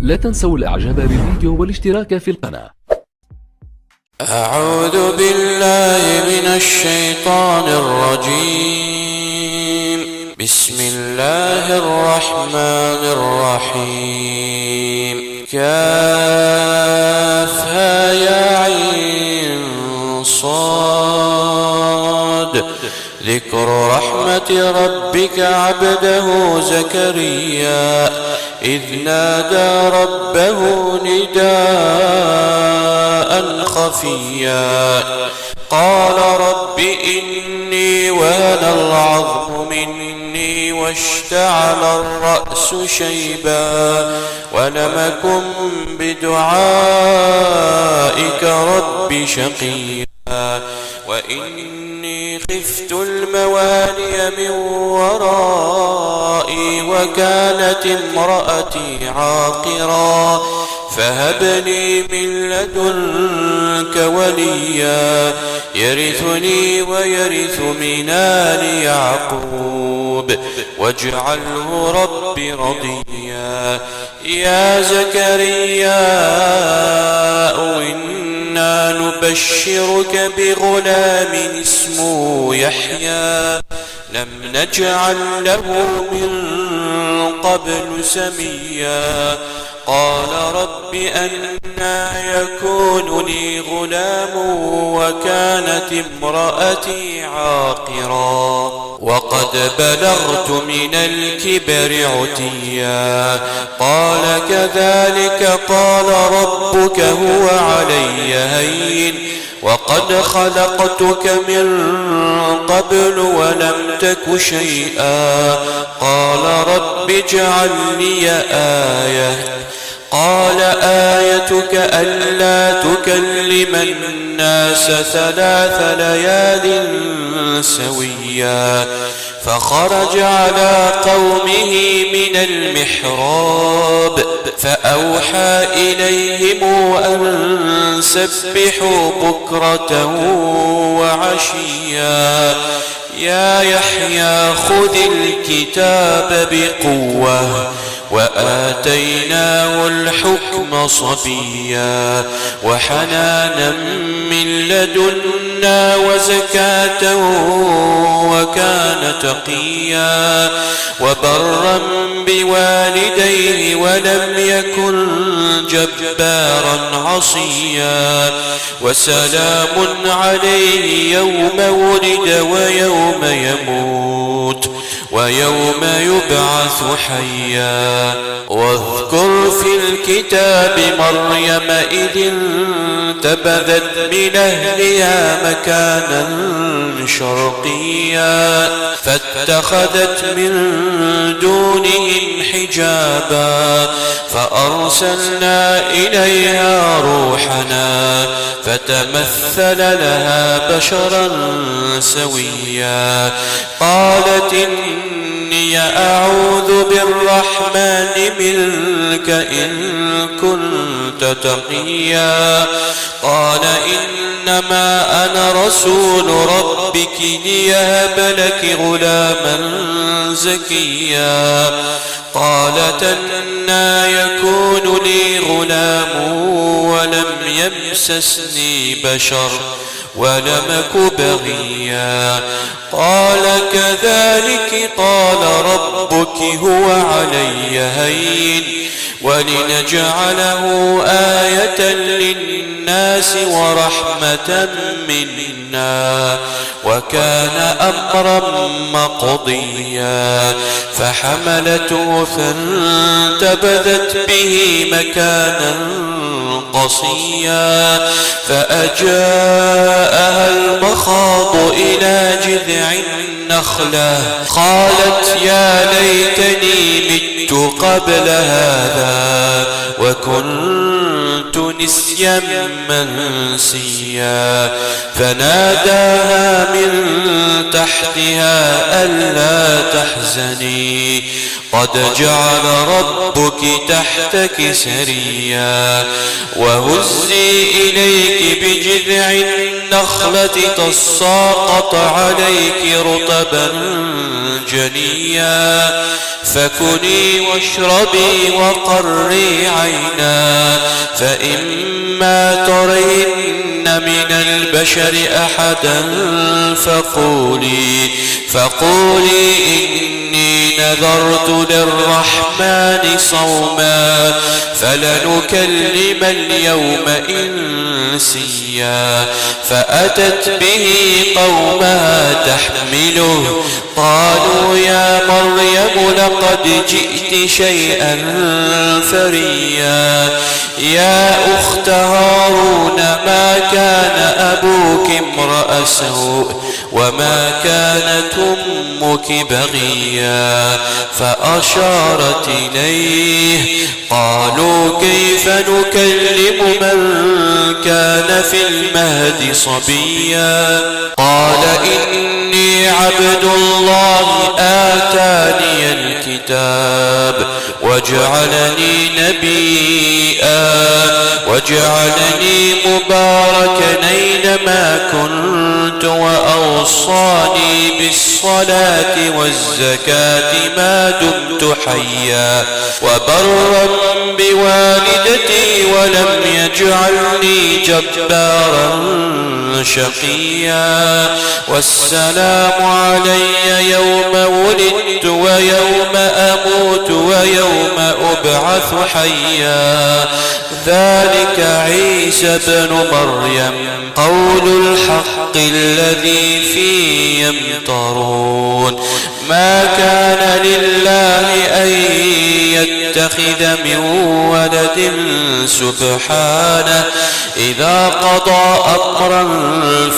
لا تنسوا الإعجاب بالفيديو والاشتراك في القناة. أعوذ بالله من الشيطان الرجيم. بسم الله الرحمن الرحيم. كافها يا عين صاد. ذكر رحمة ربك عبده زكريا إذ نادى ربه نداء خفيا قال رب إني وهن العظم مني واشتعل الرأس شيبا ولم أكن بدعائك رب شقيا وإني خفت الموالي من ورائي وكانت امرأتي عاقرا فهب لي من لدنك وليا يرثني ويرث من آل يعقوب واجعله رب رضيا. يا زكريا إنا نبشرك بغلام اسمه يحيى لم نجعل له من قبل سميا قال رب أنى يكون لي غلام وكانت امرأتي عاقرا وقد بلغت من الكبر عتيا قال كذلك قال ربك هو علي هين وقد خلقتك من قبل ولم تك شيئا قال رب اجعل لي آية قال آيتك ألا تكلم الناس 3 ليال سويا فخرج على قومه من المحراب فأوحى إليهم أن سبحوا بكرة وعشيا يا يحيى خذ الكتاب بقوة وآتيناه الحكم صبيا وحنانا من لدنا وزكاة وكان تقيا وبرا بوالديه ولم يكن جبارا عصيا وسلام عليه يوم ولد ويوم يموت ويوم يبعث حيا واذكر في الكتاب مريم إذ انتبذت من أهلها مكانا شرقيا فاتخذت من دونهم حجابا فأرسلنا إليها روحنا فتمثل لها بشرا سويا قالت إني أعوذ بالرحمن منك إن كنت تقيا قال إنما أنا رسول ربك ليهب لك غلاما زكيا قالت أنى يكون لي غلام ولم يمسسني بشر ولم أك بغيا قال كذلك قال ربك هو علي هين ولنجعله آية للناس ورحمة منا وكان أمرا مقضيا فحملته فانتبذت به مكانا قصيا فأجاءها المخاض إلى جذع النخلة قالت يا ليتني مت قبل هذا وكنت نسيا منسيا فناداها من تحتها ألا تحزني قد جعل ربك تحتك سريا وهزي إليك بجذع النخلة تساقط عليك رطبا جنيا فكلي واشربي وقري عينا فإما ترين من البشر أحدا فقولي إني نذرت للرحمن صوما فلنكلم اليوم إنسيا فأتت به قومها تحمله قالوا يا مريم لقد جئت شيئا فريا يا أخت هارون ما كان أبوك امرأ سوء وما كانت أمك بغيا فأشارت إليه قالوا كيف نكلم من كان في المهد صبيا قال إني عبد الله آتاني الكتاب وجعلني نبيا وجعلني مباركا أينما كنت وأوصاني بالصلاة والزكاة ما دمت حيا وبرا بوالدتي ولم يجعلني جبارا شقيا والسلام علي يوم ولدت ويوم أموت ويوم أبعث حيا ذلك عيسى بن مريم قول الحق الذي فيه يمترون ما كان لله أن يتخذ من ولد سبحانه إذا قضى أمرا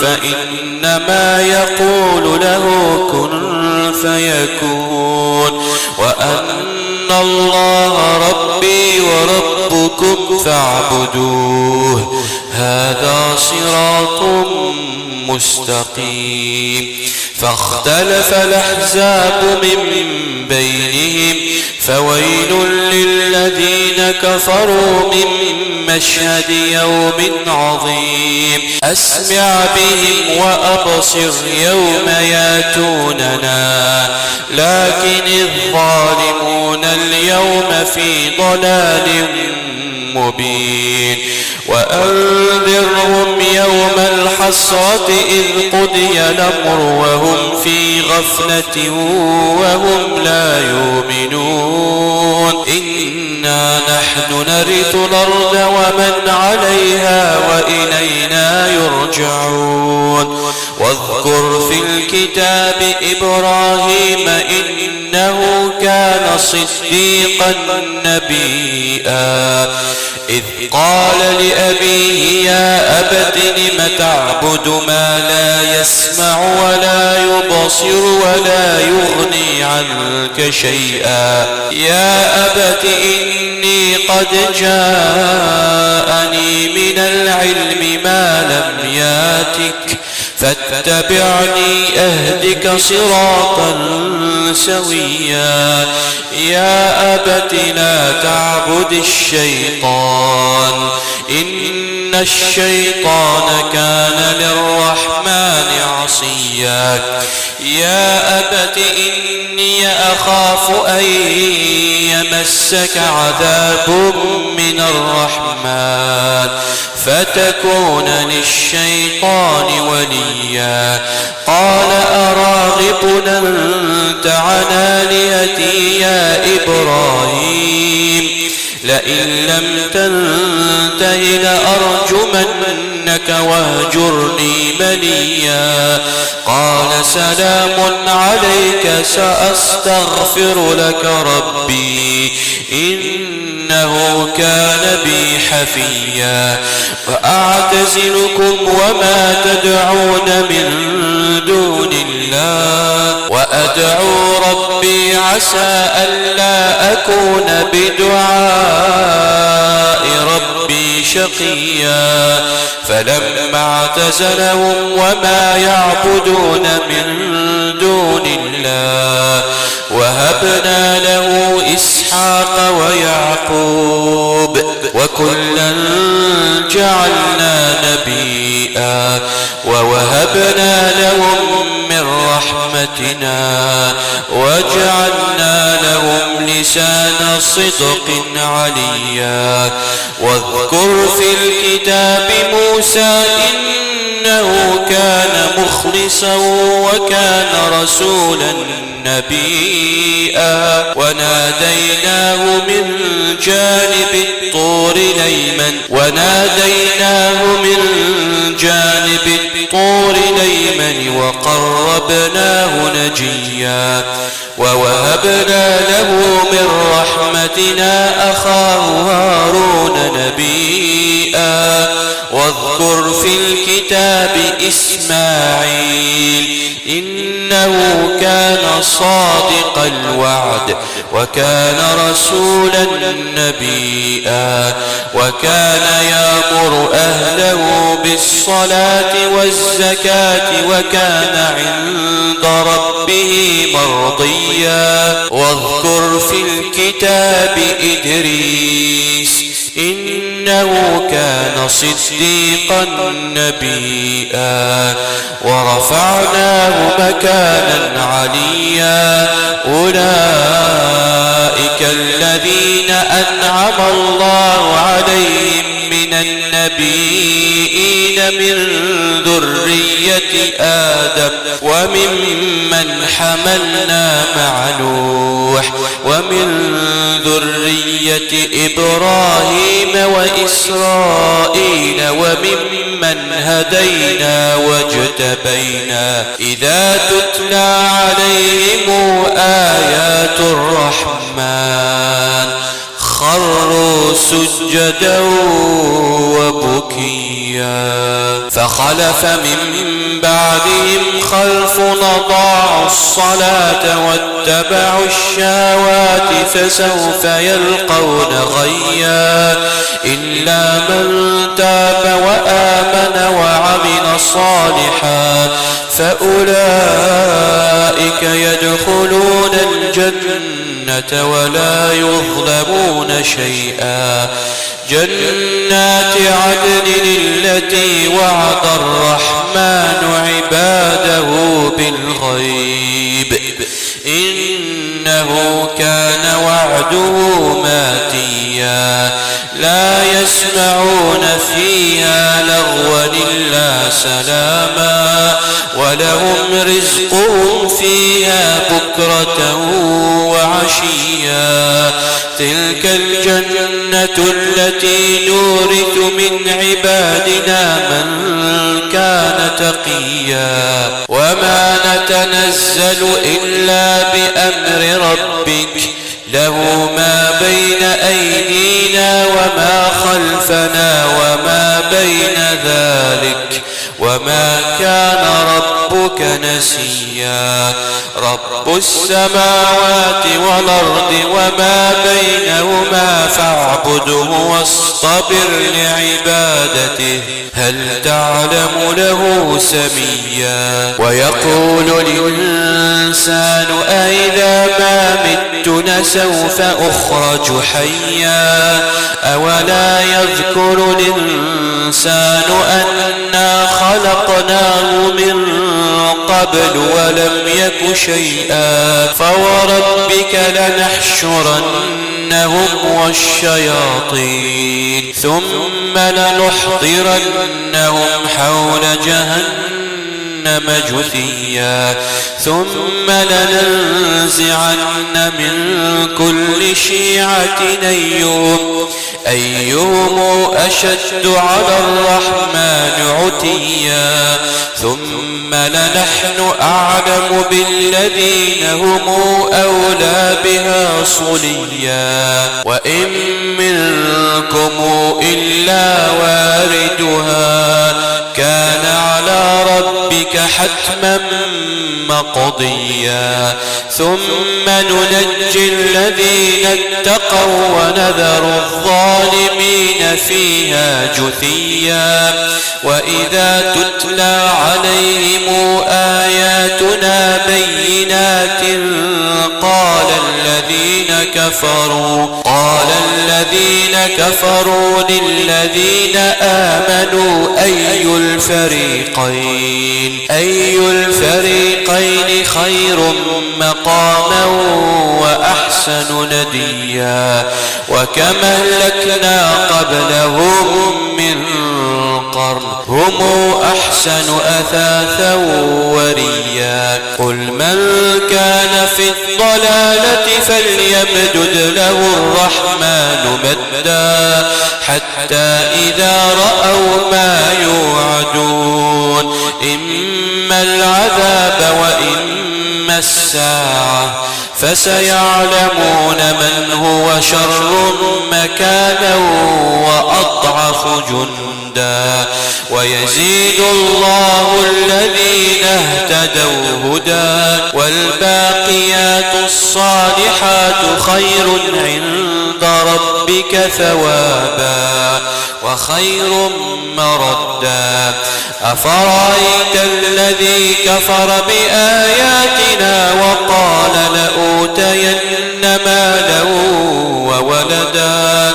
فإنما يقول له كن فيكون وأن الله ربي وربكم فاعبدوه هذا صراط مستقيم فاختلف الأحزاب من بينهم فويل للذين كفروا من مشهد يوم عظيم أسمع بهم وأبصر يوم ياتوننا لكن الظالمون اليوم في ضلال مبين وأنذرهم يوم الحسرة إذ قضي الأمر وهم في غفلة وهم لا يؤمنون إنا نحن نرث الأرض ومن عليها وإلينا يرجعون واذكر في الكتاب إبراهيم إنه كان صديقا نبيا إذ قال لأبيه يا أبت لم تعبد ما لا يسمع ولا يبصر ولا يغني عنك شيئا يا أبت إني قد جاءني من العلم ما لم ياتك فاتبعني أهدك صراطا سويا يا أبت لا تعبد الشيطان إن الشيطان كان للرحمن عصيا يا أبت إني أخاف أن يمسك عذاب من الرحمن فتكون للشيطان وليا قال أراغب أنت عن آلهتي يا إبراهيم لئن لم تنته لأرجمنك واهجرني مليا قال سلام عليك سأستغفر لك ربي إنه كان بي حفيا وأعتزلكم وما تدعون من دون الله وأدعو ربي عسى ألا أكون بدعاء ربي شقيا فلما اعتزلهم وما يعبدون من دون الله وهبنا له إسحاق ويعقوب وكلا جعلنا نبيا ووهبنا لهم من رحمتنا وجعلنا لهم لسان صدق عليا. واذكر في الكتاب موسى إنه كان مخلصا وكان رسولا نبيا. وناديناه من جانب الطور الأيمن وقربناه نجيا. ووهبنا له من رحمتنا أخاه هارون نبيا. واذكر في الكتاب إسماعيل إنه كان صادق الوعد وكان رسولا نبيا. وكان يأمر أهله بالصلاة والزكاة وكان عند ربه مرضيا. واذكر في الكتاب إدريس إنه كان صديقا نبيا. ورفعناه مكانا عليا. أولئك الذين أنعم الله عليهم من النبيين من ذرية آدم وممن حملنا مع نوح ومن ذرية إبراهيم وإسرائيل وممن هدينا واجتبينا. إذا تتلى عليهم آيات الرحمن خروا سجدا وبكيا. فخلف من بعدهم خلف أضاعوا الصلاة واتبعوا الشهوات فسوف يلقون غيا. إلا من تاب وآمن وعمل صالحا فأولئك يدخلون الجنة ولا يظلمون شيئا. جنات عدن التي وعد الرحمن عباده بالغيب إنه كان وعده ماتيا. لا يسمعون فيها لغوا إلا سلاما ولهم رزقهم فيها بكرة وعشيا. تلك الجنة التي نورث من عبادنا من كان تقيا. وما نتنزل إلا بأمر ربك له ما بين أيدينا وما خلفنا وما بين ذلك وما كان ربك نسيا. رب السماوات والأرض وما بينهما فاعبده واصطبر لعبادته هل تعلم له سميا. ويقول الإنسان أإذا ما مت لسوف أخرج حيا. أولا يذكر الإنسان أنا خلقناه من قبل ولم يك شيئا. فوربك لنحشرنهم والشياطين ثم لنحضرنهم حول جهنم جثيا. ثم لننزعن من كل شيعة أيهم أشد على الرحمن عتيا. ثم لنحن أعلم بالذين هم أولى بها صليا. وإن منكم إلا واردها كان على ربك حتما مقضيا. ثم ننجي الذين اتقوا ونذر الظالمين فيها جثيا. وإذا تتلى عليهم آياتنا بينات قال الذين قال الذين كفروا للذين آمنوا أي الفريقين خير مقاما وأحسن نديا وكم أهلكنا قبلهم من قرن هم أحسن أثاثا وريا قل من كان في الضلالة فليمدد له الرحمن مدا حتى إذا رأوا ما يوعدون إما العذاب وإما الساعة فسيعلمون من هو شر مكانا وأضعف جندا ويزيد الله الذين اهتدوا هدى والباقيات الصالحات خير عند ربك ثوابا وخير مردا أفرأيت الذي كفر بآياتنا وقال لأوتين مالا وولدا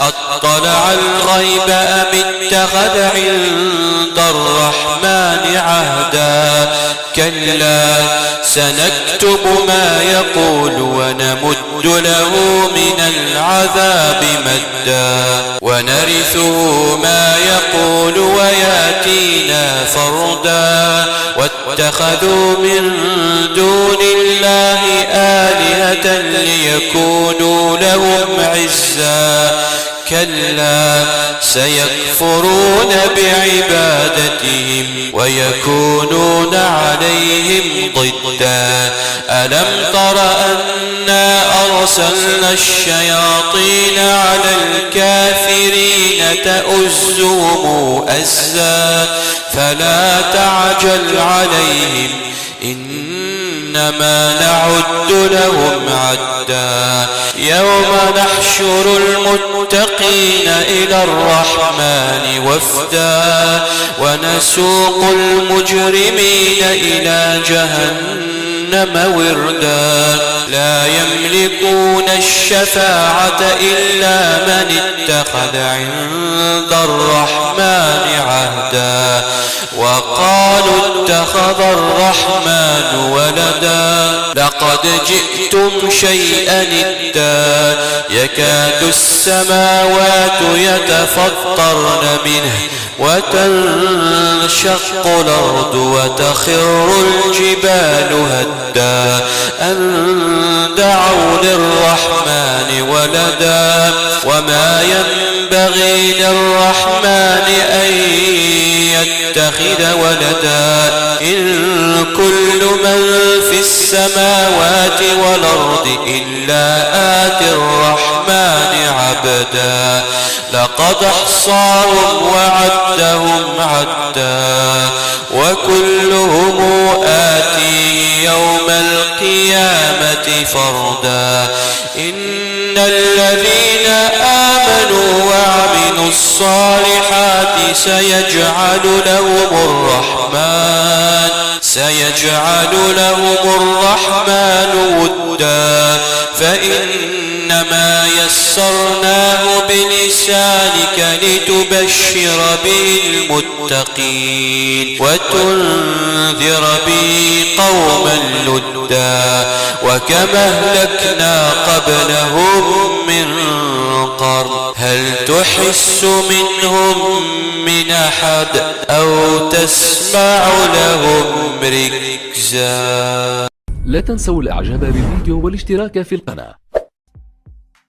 أطلع الغيب أم اتخذ عند الرحمن عهدا كلا سنكتب ما يقول ونمد له من العذاب مدا ونرثه ما يقول وياتينا فردا واتخذوا من دون الله آلهة ليكونوا لهم عزا كلا سيكفرون بعبادتهم ويكونون عليهم ضدا ألم تر أنا أرسلنا الشياطين على الكافرين تؤزهم أزا فلا تعجل عليهم إنما نعد لهم عدا يوم نحشر المتقين إلى الرحمن وفدا ونسوق المجرمين إلى جهنم وردا لا يملكون الشفاعة إلا من اتخذ عند الرحمن عهدا وقالوا اتخذ الرحمن ولدا لقد جئتم شيئا إدا يكاد السماوات يتفطرن منه وتنشق الأرض وتخر الجبال هدا أن دعوا للرحمن ولدا وما ينبغي للرحمن أن يتخذ ولدا إن كل من في السماوات والأرض إلا آتي الرحمن عبدا لقد أحصاهم وعدهم عدا وكلهم آتيه يوم القيامة فردا إن الذين آمنوا وعملوا الصالحات سيجعل لهم الرحمن ودا فإنما يسرناه بلسانك لتبشر به المتقين وتنذر به قوما لدا وكما أهلكنا قبلهم من قرن هل تحس منهم من أحد أو تسمع لهم ركزا. لا تنسوا الإعجاب بالفيديو والاشتراك في القناة.